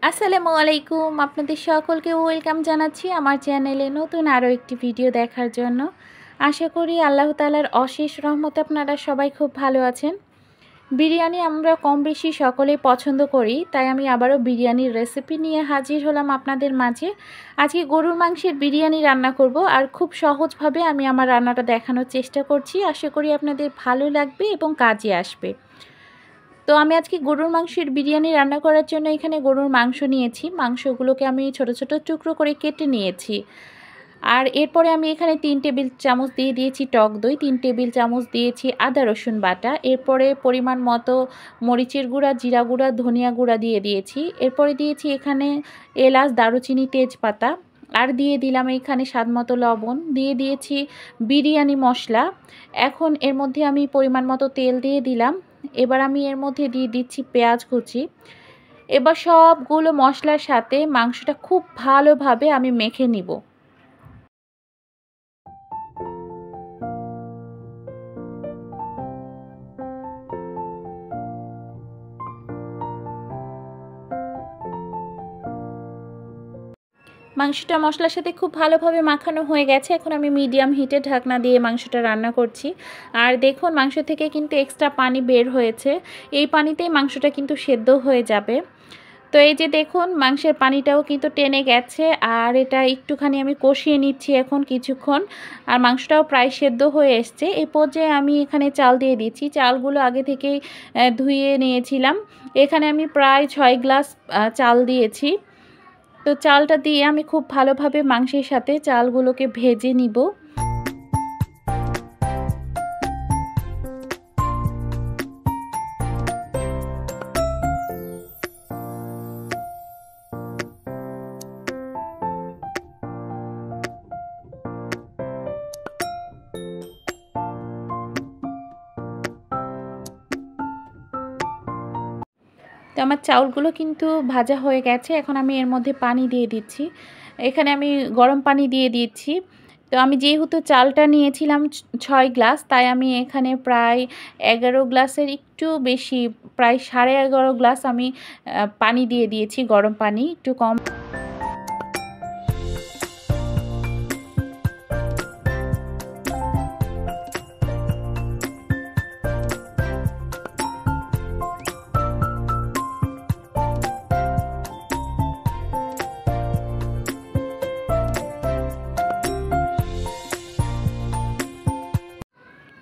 আসসালামু আলাইকুম, আপনাদের সকলকে ওয়েলকাম জানাচ্ছি আমার চ্যানেলে নতুন আরও একটি ভিডিও দেখার জন্য। আশা করি আল্লাহ তাআলার অশেষ রহমতে আপনারা সবাই খুব ভালো আছেন। বিরিয়ানি আমরা কম বেশি সকলেই পছন্দ করি, তাই আমি আবারও বিরিয়ানির রেসিপি নিয়ে হাজির হলাম আপনাদের মাঝে। আজকে গরুর মাংসের বিরিয়ানি রান্না করব, আর খুব সহজভাবে আমি আমার রান্নাটা দেখানোর চেষ্টা করছি। আশা করি আপনাদের ভালো লাগবে এবং কাজে আসবে। তো আমি আজকে গরুর মাংসের বিরিয়ানি রান্না করার জন্য এখানে গরুর মাংস নিয়েছি। মাংসগুলোকে আমি ছোট ছোট টুকরো করে কেটে নিয়েছি। আর এরপরে আমি এখানে 3 টেবিল চামচ দিয়ে দিয়েছি টক দই, 3 টেবিল চামচ দিয়েছি আদা রসুন বাটা, এরপরে পরিমাণ মতো মরিচের গুঁড়া, জিরা গুঁড়া, ধনিয়া গুঁড়া দিয়ে দিয়েছি। এরপরে দিয়েছি এখানে এলাচ, দারুচিনি, তেজপাতা, আর দিয়ে দিলাম এখানে স্বাদমতো লবণ, দিয়ে দিয়েছি বিরিয়ানি মশলা। এখন এর মধ্যে আমি পরিমাণ মতো তেল দিয়ে দিলাম। এবার আমি এর মধ্যে দিয়ে দিচ্ছি পেঁয়াজ কুচি। এবার সবগুলো মশলার সাথে মাংসটা খুব ভালোভাবে আমি মেখে নিব। মাংসটা মশলার সাথে খুব ভালোভাবে মাখানো হয়ে গেছে। এখন আমি মিডিয়াম হিটে ঢাকনা দিয়ে মাংসটা রান্না করছি। আর দেখুন, মাংস থেকে কিন্তু এক্সট্রা পানি বের হয়েছে। এই পানিতেই মাংসটা কিন্তু সেদ্ধ হয়ে যাবে। তো এই যে দেখুন, মাংসের পানিটাও কিন্তু টেনে গেছে, আর এটা একটুখানি আমি কষিয়ে নিচ্ছি এখন কিছুক্ষণ। আর মাংসটাও প্রায় সেদ্ধ হয়ে এসছে। এই পর্যায়ে আমি এখানে চাল দিয়ে দিচ্ছি। চালগুলো আগে থেকেই ধুয়ে নিয়েছিলাম। এখানে আমি প্রায় 6 গ্লাস চাল দিয়েছি। তো চালটা দিয়ে আমি খুব ভালোভাবে মাংসের সাথে চালগুলোকে ভেজে নিব। তো আমার চাউলগুলো কিন্তু ভাজা হয়ে গেছে। এখন আমি এর মধ্যে পানি দিয়ে দিচ্ছি। এখানে আমি গরম পানি দিয়ে দিচ্ছি। তো আমি যেহেতু চালটা নিয়েছিলাম 6 গ্লাস, তাই আমি এখানে প্রায় 11 গ্লাসের একটু বেশি, প্রায় 11.5 গ্লাস আমি পানি দিয়ে দিয়েছি, গরম পানি, একটু কম।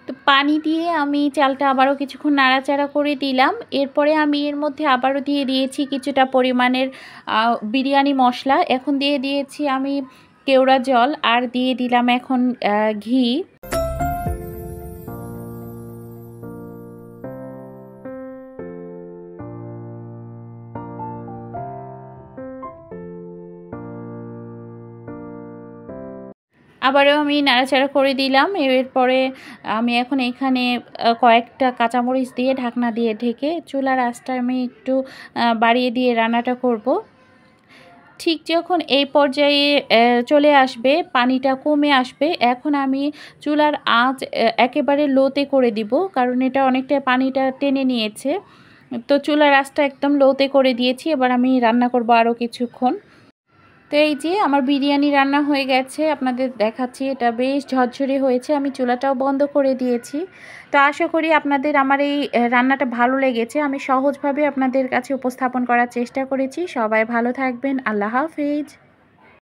তো পানি দিয়ে আমি চালটা আবারও কিছুক্ষণ নাড়াচাড়া করে দিলাম। এরপরে আমি এর মধ্যে আবারও দিয়ে দিয়েছি কিছুটা পরিমাণের বিরিয়ানি মশলা। এখন দিয়ে দিয়েছি আমি কেওড়া জল, আর দিয়ে দিলাম এখন ঘি। আবারও আমি নাড়াচাড়া করে দিলাম। এরপরে আমি এখন এখানে কয়েকটা কাঁচামরিচ দিয়ে ঢাকনা দিয়ে ঢেকে চুলার আঁচটা আমি একটু বাড়িয়ে দিয়ে রান্নাটা করব। ঠিক যখন এই পর্যায়ে চলে আসবে, পানিটা কমে আসবে, এখন আমি চুলার আঁচ একেবারে লোতে করে দিব, কারণ এটা অনেকটা পানিটা টেনে নিয়েছে। তো চুলার আঁচটা একদম লোতে করে দিয়েছি। এবার আমি রান্না করব আরও কিছুক্ষণ। তো এই যে আমার বিরিয়ানি রান্না হয়ে গেছে, আপনাদের দেখাচ্ছি। এটা বেশ ঝরঝরে হয়েছে। আমি চুলাটাও বন্ধ করে দিয়েছি। তো আশা করি আপনাদের আমার এই রান্নাটা ভালো লেগেছে। আমি সহজভাবে আপনাদের কাছে উপস্থাপন করার চেষ্টা করেছি। সবাই ভালো থাকবেন। আল্লাহ হাফেজ।